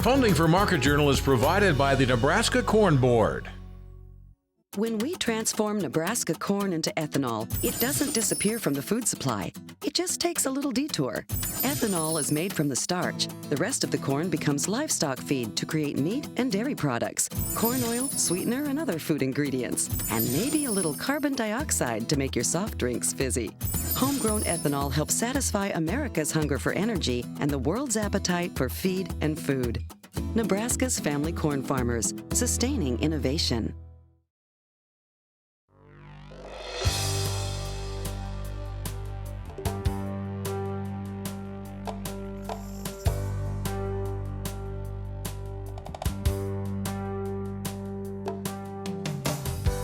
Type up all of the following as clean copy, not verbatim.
Funding for Market Journal is provided by the Nebraska Corn Board. When we transform Nebraska corn into ethanol, it doesn't disappear from the food supply. It just takes a little detour. Ethanol is made from the starch. The rest of the corn becomes livestock feed to create meat and dairy products, corn oil, sweetener, and other food ingredients, and maybe a little carbon dioxide to make your soft drinks fizzy. Homegrown ethanol helps satisfy America's hunger for energy and the world's appetite for feed and food. Nebraska's family corn farmers, sustaining innovation.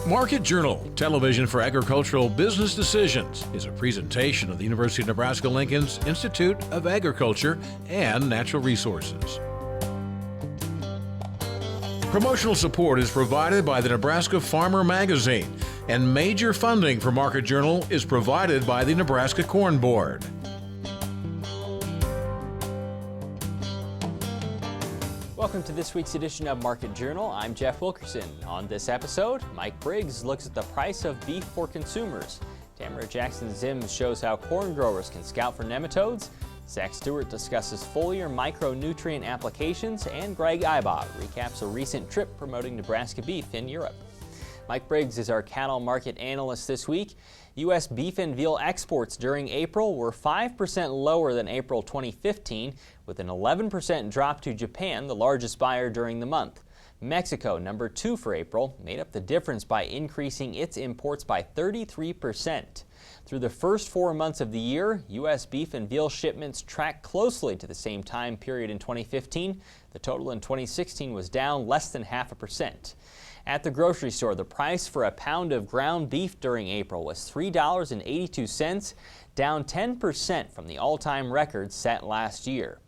Market Journal, television for agricultural business decisions, is a presentation of the University of Nebraska-Lincoln's Institute of Agriculture and Natural Resources. Promotional support is provided by the Nebraska Farmer Magazine, and major funding for Market Journal is provided by the Nebraska Corn Board. Welcome to this week's edition of Market Journal. I'm Jeff Wilkerson. On this episode, Mike Briggs looks at the price of beef for consumers. Tamra Jackson-Ziems shows how corn growers can scout for nematodes. Stewart discusses Foliar Micronutrient Applications, and Greg Ibach recaps a recent trip promoting Nebraska beef in Europe. Mike Briggs is our cattle market analyst this week. U.S. beef and veal exports during April were 5% lower than April 2015, with an 11% drop to Japan, the largest buyer during the month. Mexico, number 2 for April, made up the difference by increasing its imports by 33%. Through the first 4 months of the year, U.S. beef and veal shipments tracked closely to the same time period in 2015. The total in 2016 was down less than 0.5%. At the grocery store, the price for a pound of ground beef during April was $3.82, down 10% from the all-time record set last year.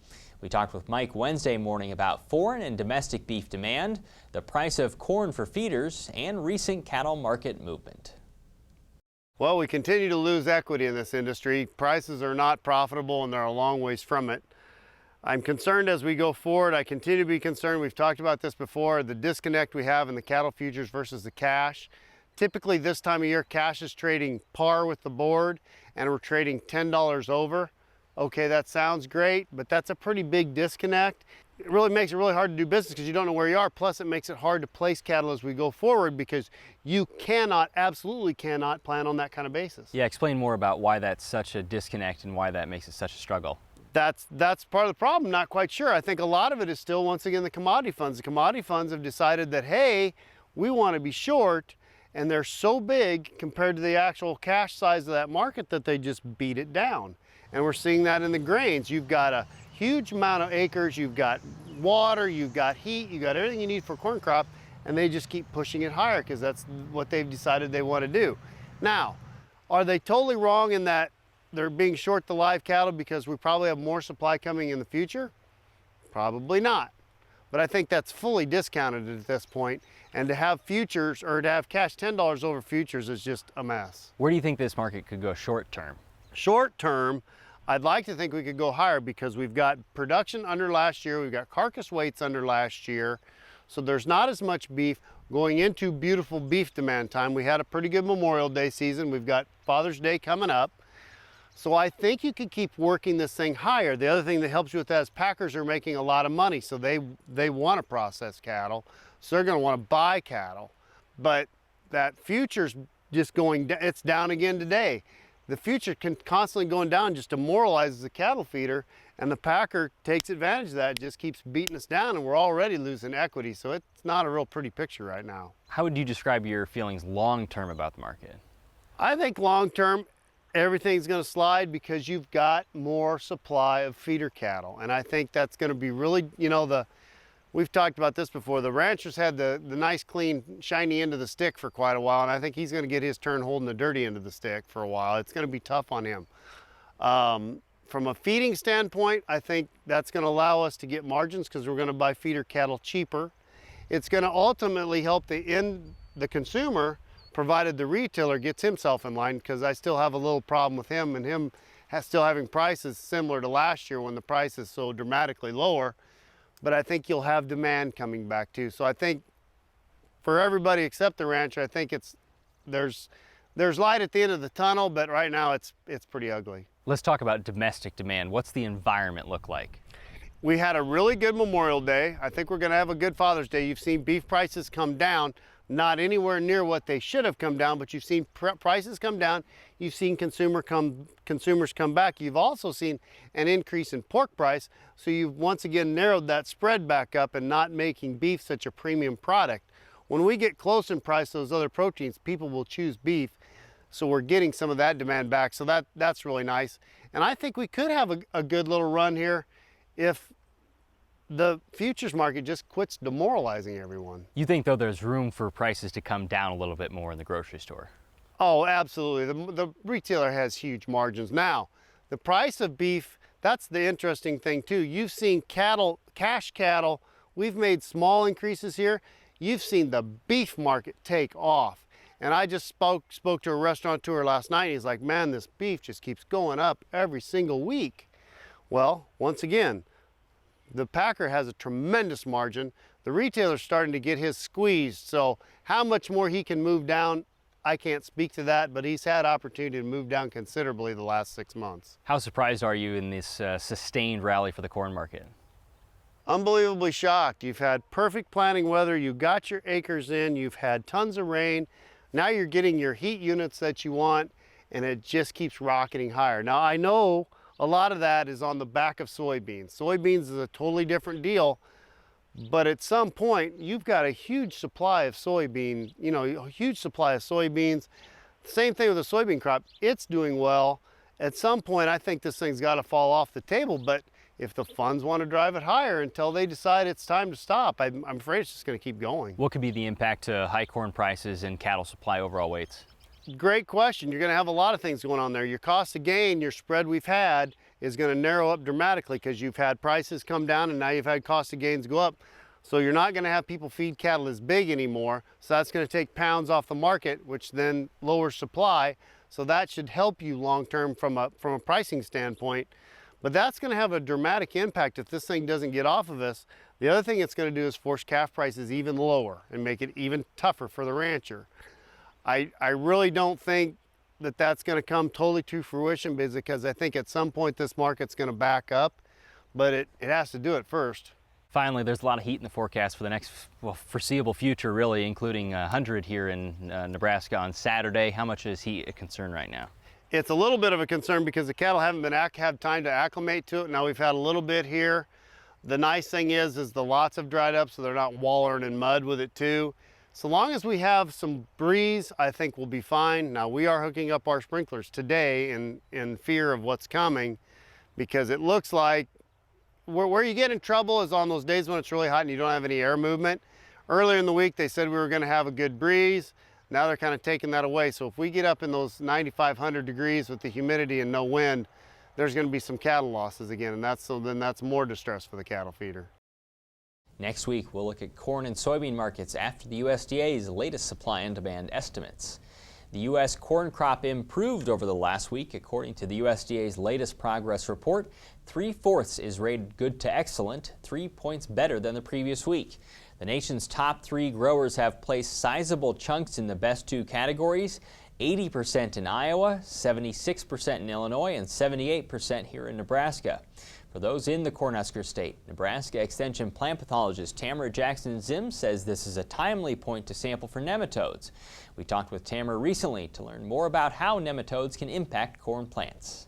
We talked with Mike Wednesday morning about foreign and domestic beef demand, the price of corn for feeders, and recent cattle market movement. Well, we continue to lose equity in this industry. Prices are not profitable and they're a long ways from it. I'm concerned as we go forward. I continue to be concerned. We've talked about this before, the disconnect we have in the cattle futures versus the cash. Typically this time of year, cash is trading par with the board and we're trading $10 over. Okay, that sounds great, but that's a pretty big disconnect. It really makes it really hard to do business because you don't know where you are. Plus it makes it hard to place cattle as we go forward because you cannot, absolutely cannot plan on that kind of basis. Yeah, explain more about why that's such a disconnect and why that makes it such a struggle. That's part of the problem. Not quite sure. I think a lot of it is still, once again, the commodity funds. The commodity funds have decided that, hey, we want to be short, and they're so big compared to the actual cash size of that market that they just beat it down. And we're seeing that in the grains. You've got a huge amount of acres, you've got water, you've got heat, you've got everything you need for a corn crop, and they just keep pushing it higher because that's what they've decided they want to do. Now, are they totally wrong in that they're being short the live cattle because we probably have more supply coming in the future? Probably not. But I think that's fully discounted at this point. And to have futures, or to have cash $10 over futures, is just a mess. Where do you think this market could go short term? Short term, I'd like to think we could go higher because we've got production under last year, we've got carcass weights under last year, so there's not as much beef going into beautiful beef demand time. We had a pretty good Memorial Day season. We've got Father's Day coming up. So I think you could keep working this thing higher. The other thing that helps you with that is packers are making a lot of money, so they want to process cattle, so they're going to want to buy cattle. But that future's just going, it's down again today. The future constantly going down just demoralizes the cattle feeder, and the packer takes advantage of that, just keeps beating us down, and we're already losing equity, so it's not a real pretty picture right now. How would you describe your feelings long term about the market? I think long term, everything's going to slide because you've got more supply of feeder cattle. And I think that's going to be really, you know, we've talked about this before. The rancher's had the nice, clean, shiny end of the stick for quite a while. And I think he's going to get his turn holding the dirty end of the stick for a while. It's going to be tough on him. From a feeding standpoint, I think that's going to allow us to get margins because we're going to buy feeder cattle cheaper. It's going to ultimately help the consumer, provided the retailer gets himself in line, because I still have a little problem with him and him still having prices similar to last year when the price is so dramatically lower. but I think you'll have demand coming back too. So I think for everybody except the rancher, I think there's light at the end of the tunnel, but right now it's pretty ugly. Let's talk about domestic demand. What's the environment look like? We had a really good Memorial Day. I think we're going to have a good Father's Day. You've seen beef prices come down, not anywhere near what they should have come down, but you've seen prices come down. You've seen consumers come back. You've also seen an increase in pork price. So you've once again narrowed that spread back up and not making beef such a premium product. When we get close in price to those other proteins, people will choose beef. So we're getting some of that demand back. So that's really nice. And I think we could have a good little run here if the futures market just quits demoralizing everyone. You think, though, there's room for prices to come down a little bit more in the grocery store? Oh, absolutely. The retailer has huge margins. Now, the price of beef, that's the interesting thing too. You've seen cattle, cash cattle, we've made small increases here. You've seen the beef market take off. And I just spoke to a restaurateur last night. He's like, man, this beef just keeps going up every single week. Well, once again, the packer has a tremendous margin. The retailer's starting to get his squeezed. So how much more he can move down, I can't speak to that, but he's had opportunity to move down considerably the last 6 months. How surprised are you in this sustained rally for the corn market? Unbelievably shocked. You've had perfect planting weather. You got your acres in. You've had tons of rain. Now you're getting your heat units that you want, and it just keeps rocketing higher. Now I know a lot of that is on the back of soybeans. Soybeans is a totally different deal, but at some point you've got a huge supply of soybean, a huge supply of soybeans. Same thing with the soybean crop. It's doing well. At some point I think this thing's got to fall off the table, but if the funds want to drive it higher until they decide it's time to stop, I'm afraid it's just going to keep going. What could be the impact to high corn prices and cattle supply overall weights? Great question. You're going to have a lot of things going on there. Your cost of gain, your spread we've had is going to narrow up dramatically because you've had prices come down and now you've had cost of gains go up. So you're not going to have people feed cattle as big anymore. So that's going to take pounds off the market, which then lowers supply. So that should help you long term from a pricing standpoint. But that's going to have a dramatic impact if this thing doesn't get off of us. The other thing it's going to do is force calf prices even lower and make it even tougher for the rancher. I really don't think that that's going to come totally to fruition because I think at some point this market's going to back up, but it has to do it first. Finally, there's a lot of heat in the forecast for the next foreseeable future, really, including 100 here in Nebraska on Saturday. How much is heat a concern right now? It's a little bit of a concern because the cattle haven't had time to acclimate to it. Now we've had a little bit here. The nice thing is the lots have dried up, so they're not wallowing in mud with it too. So long as we have some breeze, I think we'll be fine. Now we are hooking up our sprinklers today in fear of what's coming, because it looks like where you get in trouble is on those days when it's really hot and you don't have any air movement. Earlier in the week they said we were going to have a good breeze. Now they're kind of taking that away. So if we get up in those 9,500 degrees with the humidity and no wind, there's going to be some cattle losses again, and then that's more distress for the cattle feeder. Next week, we'll look at corn and soybean markets after the USDA's latest supply and demand estimates. The U.S. corn crop improved over the last week. According to the USDA's latest progress report, 3/4 is rated good to excellent, 3 points better than the previous week. The nation's top 3 growers have placed sizable chunks in the best 2 categories, 80% in Iowa, 76% in Illinois, and 78% here in Nebraska. For those in the Cornhusker State, Nebraska Extension plant pathologist Tamra Jackson-Ziems says this is a timely point to sample for nematodes. We talked with Tamra recently to learn more about how nematodes can impact corn plants.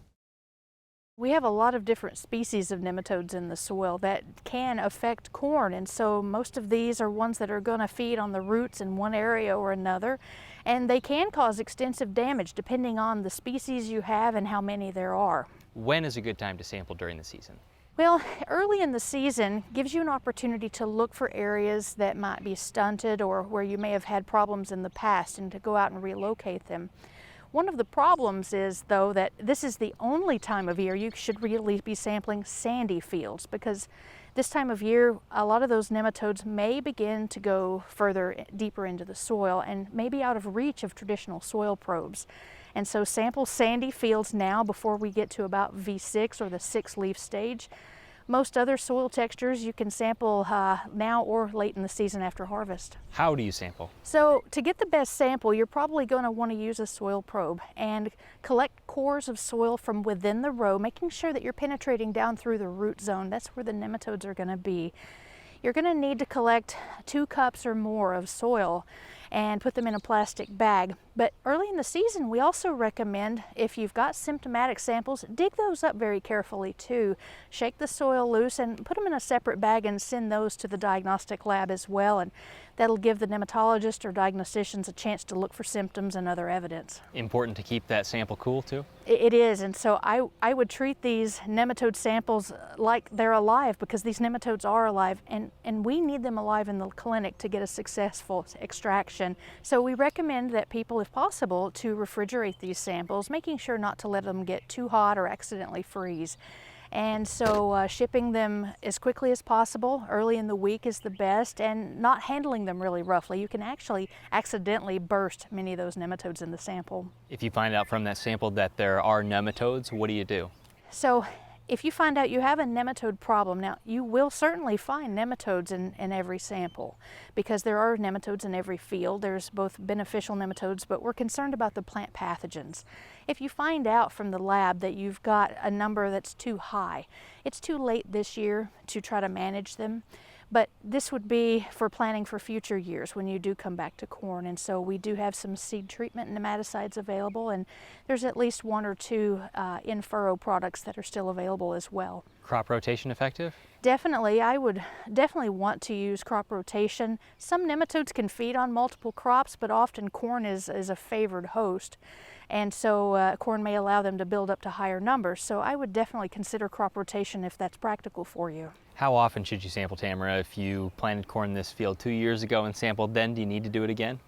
We have a lot of different species of nematodes in the soil that can affect corn, and so most of these are ones that are going to feed on the roots in one area or another, and they can cause extensive damage depending on the species you have and how many there are. When is a good time to sample during the season? Well, early in the season gives you an opportunity to look for areas that might be stunted or where you may have had problems in the past and to go out and relocate them. One of the problems is, though, that this is the only time of year you should really be sampling sandy fields, because this time of year a lot of those nematodes may begin to go deeper into the soil and may be out of reach of traditional soil probes. And so sample sandy fields now before we get to about V6 or the 6 leaf stage. Most other soil textures you can sample now or late in the season after harvest. How do you sample? So to get the best sample, you're probably going to want to use a soil probe and collect cores of soil from within the row, making sure that you're penetrating down through the root zone. That's where the nematodes are going to be. You're going to need to collect 2 cups or more of soil and put them in a plastic bag. But early in the season, we also recommend, if you've got symptomatic samples, dig those up very carefully too. Shake the soil loose and put them in a separate bag and send those to the diagnostic lab as well. And that'll give the nematologist or diagnosticians a chance to look for symptoms and other evidence. Important to keep that sample cool too? It is, and so I would treat these nematode samples like they're alive, because these nematodes are alive, and we need them alive in the clinic to get a successful extraction. So we recommend that people, if possible, to refrigerate these samples, making sure not to let them get too hot or accidentally freeze. And so shipping them as quickly as possible early in the week is the best, and not handling them really roughly. You can actually accidentally burst many of those nematodes in the sample. If you find out from that sample that there are nematodes, what do you do? So if you find out you have a nematode problem, now you will certainly find nematodes in every sample, because there are nematodes in every field. There's both beneficial nematodes, but we're concerned about the plant pathogens. If you find out from the lab that you've got a number that's too high, it's too late this year to try to manage them. But this would be for planning for future years when you do come back to corn. And so we do have some seed treatment nematicides available, and there's at least 1 or 2 in-furrow products that are still available as well. Crop rotation effective? Definitely. I would definitely want to use crop rotation. Some nematodes can feed on multiple crops, but often corn is a favored host. And so corn may allow them to build up to higher numbers. So I would definitely consider crop rotation if that's practical for you. How often should you sample, Tamra? If you planted corn in this field 2 years ago and sampled then, do you need to do it again?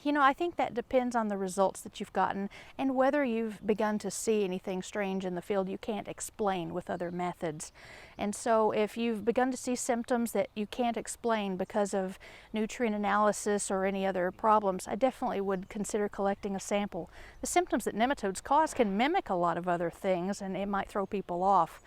You know, I think that depends on the results that you've gotten and whether you've begun to see anything strange in the field you can't explain with other methods. And so if you've begun to see symptoms that you can't explain because of nutrient analysis or any other problems, I definitely would consider collecting a sample. The symptoms that nematodes cause can mimic a lot of other things, and it might throw people off.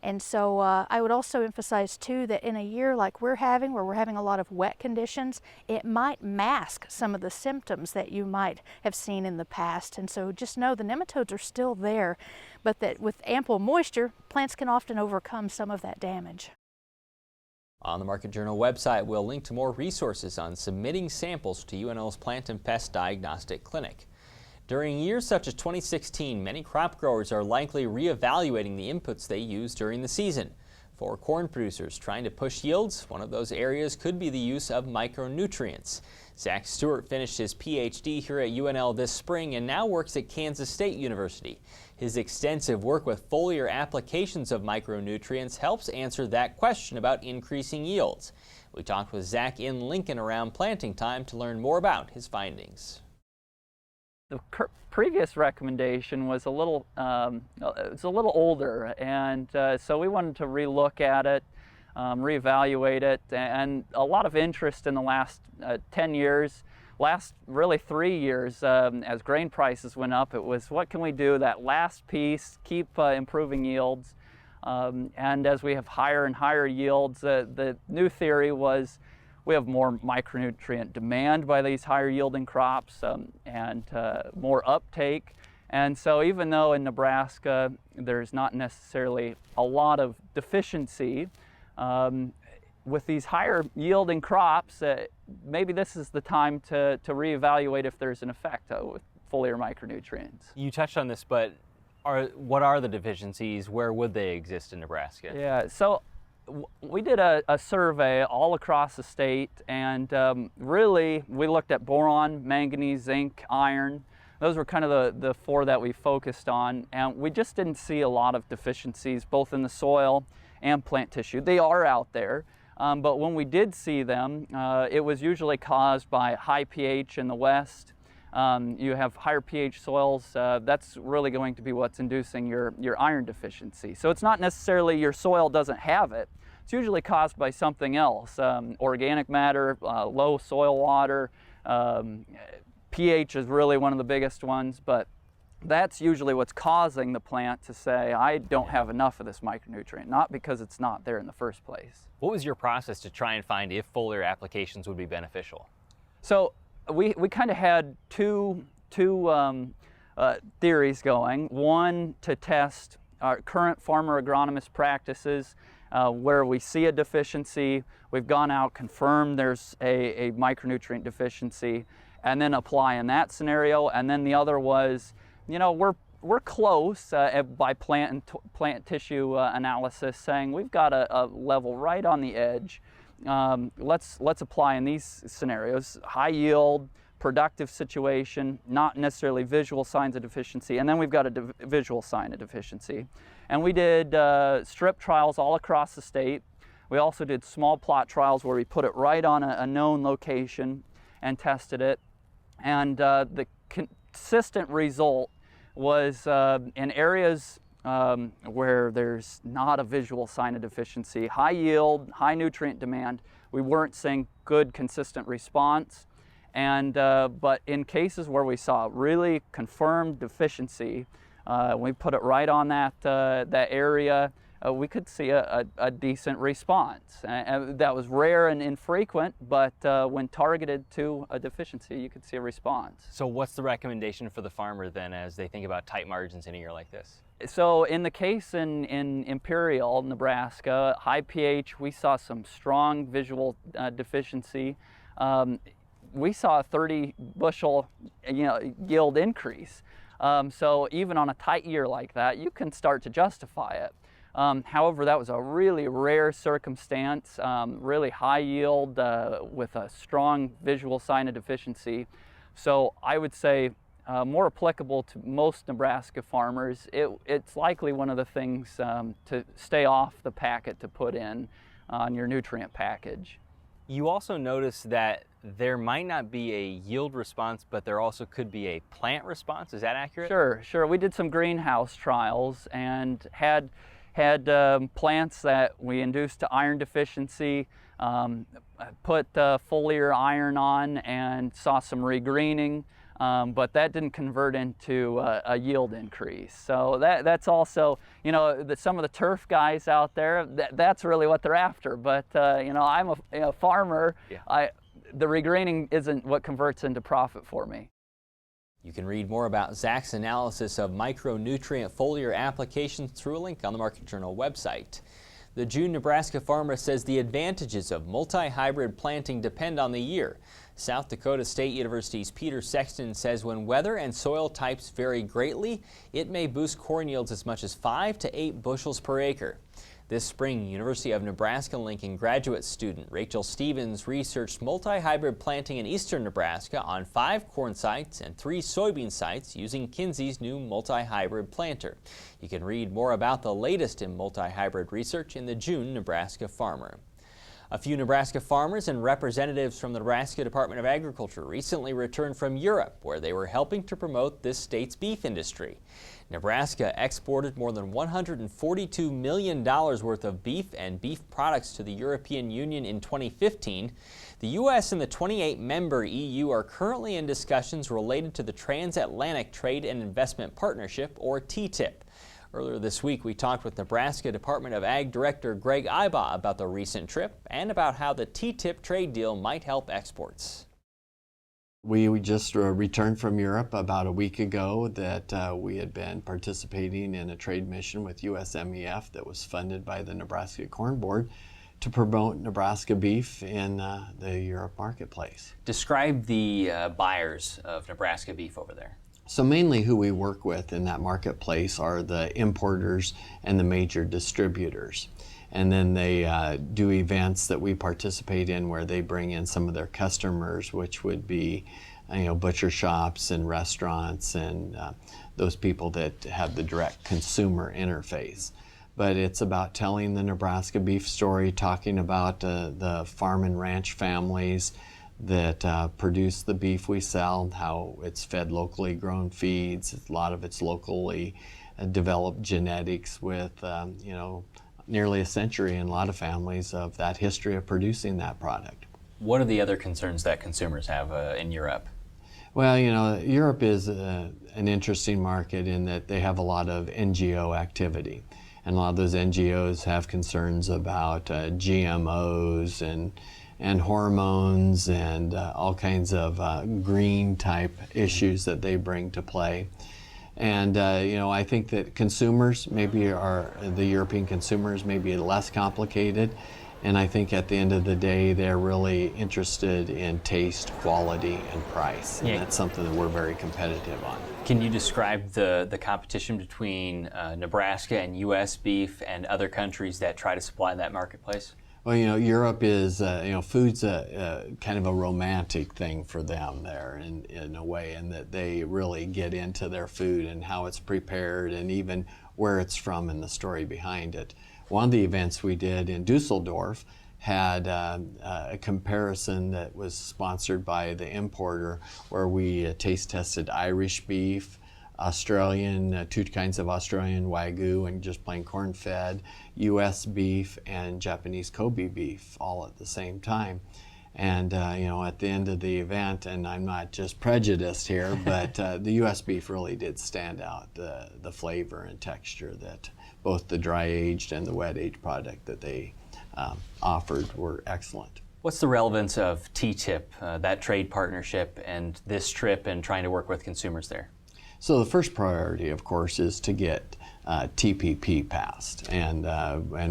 And so I would also emphasize too that in a year like we're having, where we're having a lot of wet conditions, it might mask some of the symptoms that you might have seen in the past. And so just know the nematodes are still there, but that with ample moisture, plants can often overcome some of that damage. On the Market Journal website, we'll link to more resources on submitting samples to UNL's Plant and Pest Diagnostic Clinic. During years such as 2016, many crop growers are likely reevaluating the inputs they use during the season. For corn producers trying to push yields, one of those areas could be the use of micronutrients. Zach Stewart finished his PhD here at UNL this spring and now works at Kansas State University. His extensive work with foliar applications of micronutrients helps answer that question about increasing yields. We talked with Zach in Lincoln around planting time to learn more about his findings. The previous recommendation was a little older, and so we wanted to relook at it, reevaluate it, and a lot of interest in the last 10 years, last really 3 years, as grain prices went up. It was, what can we do, that last piece, keep improving yields, and as we have higher and higher yields, the new theory was we have more micronutrient demand by these higher yielding crops and more uptake. And so even though in Nebraska there's not necessarily a lot of deficiency, with these higher yielding crops, maybe this is the time to reevaluate if there's an effect with foliar micronutrients. You touched on this, but what are the deficiencies? Where would they exist in Nebraska? Yeah, so we did a survey all across the state, and really we looked at boron, manganese, zinc, iron. Those were kind of the 4 that we focused on, and we just didn't see a lot of deficiencies both in the soil and plant tissue. They are out there, but when we did see them, it was usually caused by high pH in the west. You have higher pH soils, that's really going to be what's inducing your iron deficiency. So it's not necessarily your soil doesn't have it. It's usually caused by something else, organic matter, low soil water, pH is really one of the biggest ones, but that's usually what's causing the plant to say, I don't have enough of this micronutrient, not because it's not there in the first place. What was your process to try and find if foliar applications would be beneficial? So we kind of had two theories going. One, to test our current farmer agronomist practices where we see a deficiency. We've gone out, confirmed there's a micronutrient deficiency, and then apply in that scenario. And then the other was, you know, we're close by plant tissue analysis, saying we've got a level right on the edge. Let's apply in these scenarios: high yield, productive situation, not necessarily visual signs of deficiency, and then we've got a visual sign of deficiency. And we did strip trials all across the state. We also did small plot trials where we put it right on a known location and tested it. And the consistent result was in areas where there's not a visual sign of deficiency, high yield, high nutrient demand, we weren't seeing good consistent response. And but in cases where we saw really confirmed deficiency, we put it right on that area, we could see a decent response. And that was rare and infrequent, but when targeted to a deficiency, you could see a response. So what's the recommendation for the farmer then as they think about tight margins in a year like this? So in the case in Imperial, Nebraska, high pH, we saw some strong visual deficiency. We saw a 30 bushel yield increase. So even on a tight year like that, you can start to justify it. However, that was a really rare circumstance, really high yield with a strong visual sign of deficiency. So I would say more applicable to most Nebraska farmers. It's likely one of the things to stay off the packet to put in on your nutrient package. You also notice that there might not be a yield response, but there also could be a plant response. Is that accurate? Sure. We did some greenhouse trials and had plants that we induced to iron deficiency, put foliar iron on and saw some regreening, but that didn't convert into a yield increase. So that's also, some of the turf guys out there, that's really what they're after. But I'm a farmer. Yeah. The regreening isn't what converts into profit for me. You can read more about Zach's analysis of micronutrient foliar applications through a link on the Market Journal website. The June Nebraska farmer says the advantages of multi-hybrid planting depend on the year. South Dakota State University's Peter Sexton says when weather and soil types vary greatly, it may boost corn yields as much as 5 to 8 bushels per acre. This spring, University of Nebraska-Lincoln graduate student Rachel Stevens researched multi-hybrid planting in eastern Nebraska on 5 corn sites and 3 soybean sites using Kinsey's new multi-hybrid planter. You can read more about the latest in multi-hybrid research in the June Nebraska Farmer. A few Nebraska farmers and representatives from the Nebraska Department of Agriculture recently returned from Europe, where they were helping to promote this state's beef industry. Nebraska exported more than $142 million worth of beef and beef products to the European Union in 2015. The U.S. and the 28-member EU are currently in discussions related to the Transatlantic Trade and Investment Partnership, or TTIP. Earlier this week, we talked with Nebraska Department of Ag Director Greg Ibach about the recent trip and about how the TTIP trade deal might help exports. We just returned from Europe about a week ago that we had been participating in a trade mission with USMEF that was funded by the Nebraska Corn Board to promote Nebraska beef in the Europe marketplace. Describe the buyers of Nebraska beef over there. So mainly who we work with in that marketplace are the importers and the major distributors. And then they do events that we participate in where they bring in some of their customers, which would be butcher shops and restaurants and those people that have the direct consumer interface. But it's about telling the Nebraska beef story, talking about the farm and ranch families that produce the beef we sell, how it's fed locally grown feeds. A lot of it's locally developed genetics with nearly a century in a lot of families of that history of producing that product. What are the other concerns that consumers have in Europe? Well, you know, Europe is an interesting market in that they have a lot of NGO activity. And a lot of those NGOs have concerns about GMOs and hormones and all kinds of green type issues that they bring to play. And you know, I think that consumers the European consumers may be less complicated. And I think at the end of the day, they're really interested in taste, quality, and price. And that's something that we're very competitive on. Can you describe the competition between Nebraska and U.S. beef and other countries that try to supply that marketplace? Well, you know, Europe is, you know, food's a kind of a romantic thing for them there in a way, in that they really get into their food and how it's prepared and even where it's from and the story behind it. One of the events we did in Dusseldorf had a comparison that was sponsored by the importer, where we taste tested Irish beef, Australian, 2 kinds of Australian Wagyu and just plain corn-fed, U.S. beef, and Japanese Kobe beef all at the same time. And you know, at the end of the event, and I'm not just prejudiced here, but the U.S. beef really did stand out. The flavor and texture that both the dry-aged and the wet-aged product that they offered were excellent. What's the relevance of TTIP, that trade partnership, and this trip and trying to work with consumers there? So the first priority, of course, is to get TPP passed, and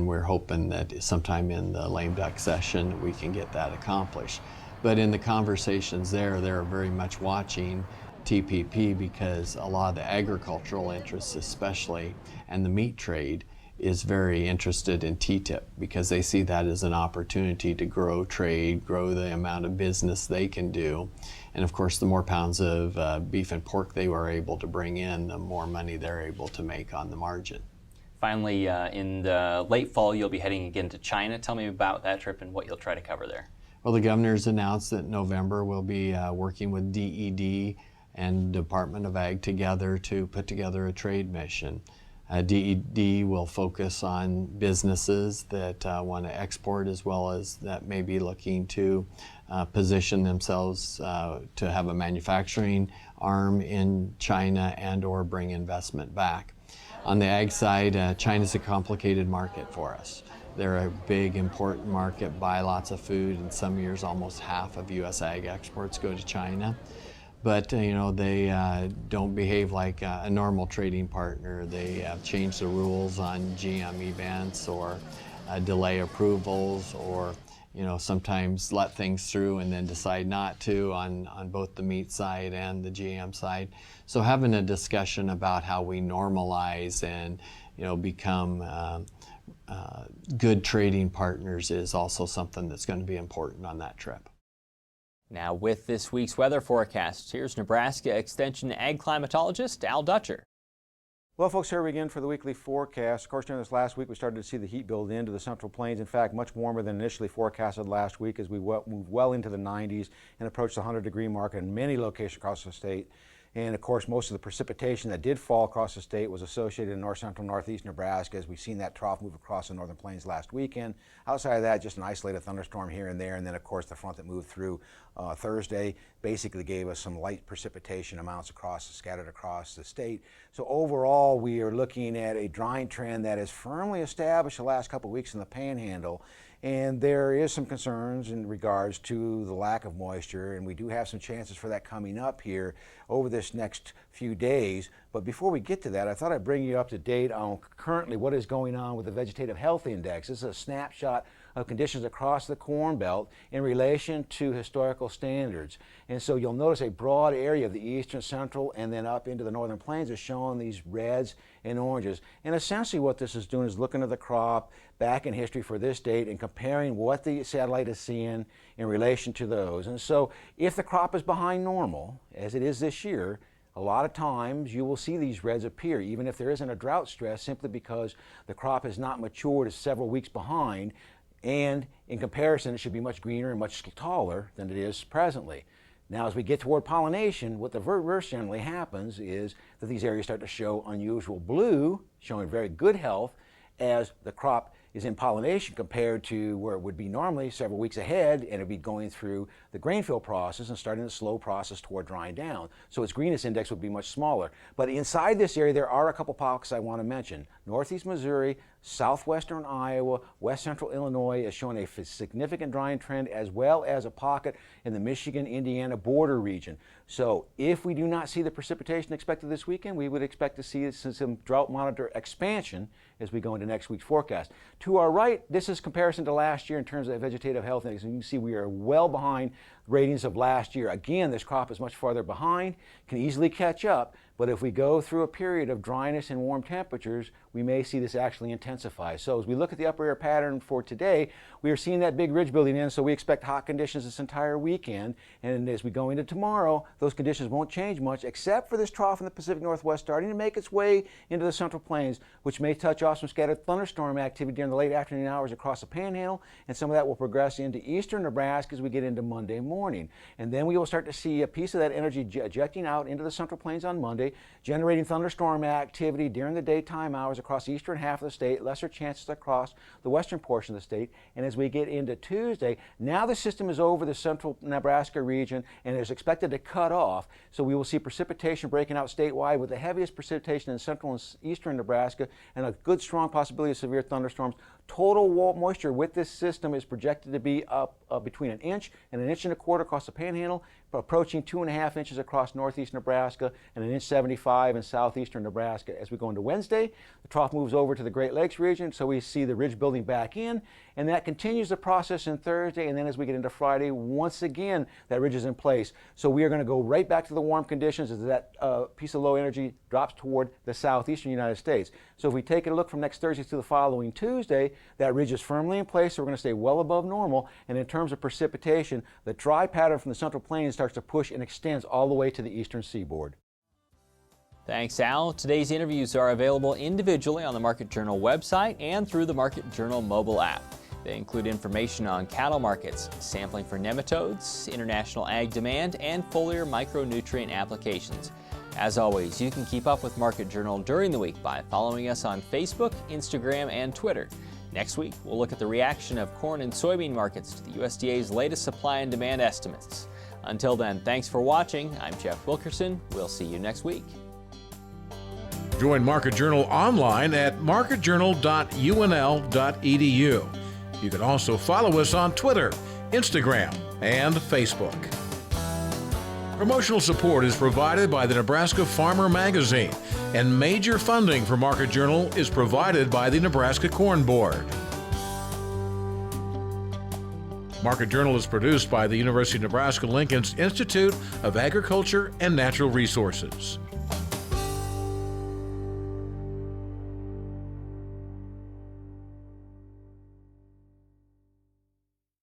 we're hoping that sometime in the lame duck session we can get that accomplished. But in the conversations there, they're very much watching TPP because a lot of the agricultural interests especially, and the meat trade, is very interested in TTIP because they see that as an opportunity to grow trade, grow the amount of business they can do. And of course, the more pounds of beef and pork they were able to bring in, the more money they're able to make on the margin. Finally, in the late fall, you'll be heading again to China. Tell me about that trip and what you'll try to cover there. Well, the governor's announced that in November we'll be working with DED and Department of Ag together to put together a trade mission. DED will focus on businesses that want to export, as well as that may be looking to position themselves to have a manufacturing arm in China and or bring investment back. On the ag side, China's a complicated market for us. They're a big, important market, buy lots of food, and some years almost half of U.S. ag exports go to China. But you know, they don't behave like a normal trading partner. They change the rules on GM events, or delay approvals, or you know, sometimes let things through and then decide not to on both the meat side and the GM side. So having a discussion about how we normalize and you know, become good trading partners is also something that's going to be important on that trip. Now with this week's weather forecast, here's Nebraska Extension Ag Climatologist Al Dutcher. Well, folks, here we again for the weekly forecast. Of course, during this last week, we started to see the heat build into the Central Plains. In fact, much warmer than initially forecasted last week as we moved well into the 90s and approached the 100-degree mark in many locations across the state. And of course, most of the precipitation that did fall across the state was associated in north central, northeast Nebraska, as we've seen that trough move across the northern plains last weekend. Outside of that, just an isolated thunderstorm here and there. And then, of course, the front that moved through Thursday basically gave us some light precipitation amounts scattered across the state. So overall, we are looking at a drying trend that is firmly established the last couple of weeks in the Panhandle. And there is some concerns in regards to the lack of moisture, and we do have some chances for that coming up here over this next few days. But before we get to that, I thought I'd bring you up to date on currently what is going on with the Vegetative Health Index. This is a snapshot of conditions across the Corn Belt in relation to historical standards. And so you'll notice a broad area of the eastern, central, and then up into the northern plains is showing these reds and oranges. And essentially what this is doing is looking at the crop back in history for this date and comparing what the satellite is seeing in relation to those. And so if the crop is behind normal, as it is this year, a lot of times you will see these reds appear, even if there isn't a drought stress, simply because the crop has not matured, is several weeks behind, and in comparison, it should be much greener and much taller than it is presently. Now, as we get toward pollination, what the reverse generally happens is that these areas start to show unusual blue, showing very good health, as the crop is in pollination compared to where it would be normally several weeks ahead, and it'd be going through the grain fill process and starting the slow process toward drying down. So its greenness index would be much smaller. But inside this area, there are a couple pockets I want to mention. Northeast Missouri, southwestern Iowa, west central Illinois is showing a significant drying trend, as well as a pocket in the Michigan-Indiana border region. So if we do not see the precipitation expected this weekend, we would expect to see some drought monitor expansion as we go into next week's forecast. To our right, this is comparison to last year in terms of vegetative health index. And you can see we are well behind ratings of last year. Again, this crop is much farther behind, can easily catch up, but if we go through a period of dryness and warm temperatures, we may see this actually intensify. So as we look at the upper air pattern for today, we are seeing that big ridge building in, so we expect hot conditions this entire weekend. And as we go into tomorrow, those conditions won't change much, except for this trough in the Pacific Northwest starting to make its way into the Central Plains, which may touch off some scattered thunderstorm activity during the late afternoon hours across the Panhandle, and some of that will progress into eastern Nebraska as we get into Monday morning. And then we will start to see a piece of that energy ejecting out into the Central Plains on Monday, generating thunderstorm activity during the daytime hours across the eastern half of the state, lesser chances across the western portion of the state. And as we get into Tuesday, now the system is over the central Nebraska region and is expected to cut off. So we will see precipitation breaking out statewide, with the heaviest precipitation in central and eastern Nebraska, and a good strong possibility of severe thunderstorms. Total moisture with this system is projected to be up between 1 inch and 1.25 inches across the Panhandle, approaching 2.5 inches across northeast Nebraska and 1.75 inches in southeastern Nebraska. As we go into Wednesday, the trough moves over to the Great Lakes region, so we see the ridge building back in, and that continues the process in Thursday. And then as we get into Friday, once again, that ridge is in place. So we are going to go right back to the warm conditions as that piece of low energy drops toward the southeastern United States. So if we take a look from next Thursday to the following Tuesday, that ridge is firmly in place, so we're going to stay well above normal. And in terms of precipitation, the dry pattern from the Central Plains starts to push and extends all the way to the eastern seaboard. Thanks, Al. Today's interviews are available individually on the Market Journal website and through the Market Journal mobile app. They include information on cattle markets, sampling for nematodes, international ag demand, and foliar micronutrient applications. As always, you can keep up with Market Journal during the week by following us on Facebook, Instagram, and Twitter. Next week, we'll look at the reaction of corn and soybean markets to the USDA's latest supply and demand estimates. Until then, thanks for watching. I'm Jeff Wilkerson. We'll see you next week. Join Market Journal online at marketjournal.unl.edu. You can also follow us on Twitter, Instagram, and Facebook. Promotional support is provided by the Nebraska Farmer Magazine, and major funding for Market Journal is provided by the Nebraska Corn Board. Market Journal is produced by the University of Nebraska-Lincoln's Institute of Agriculture and Natural Resources.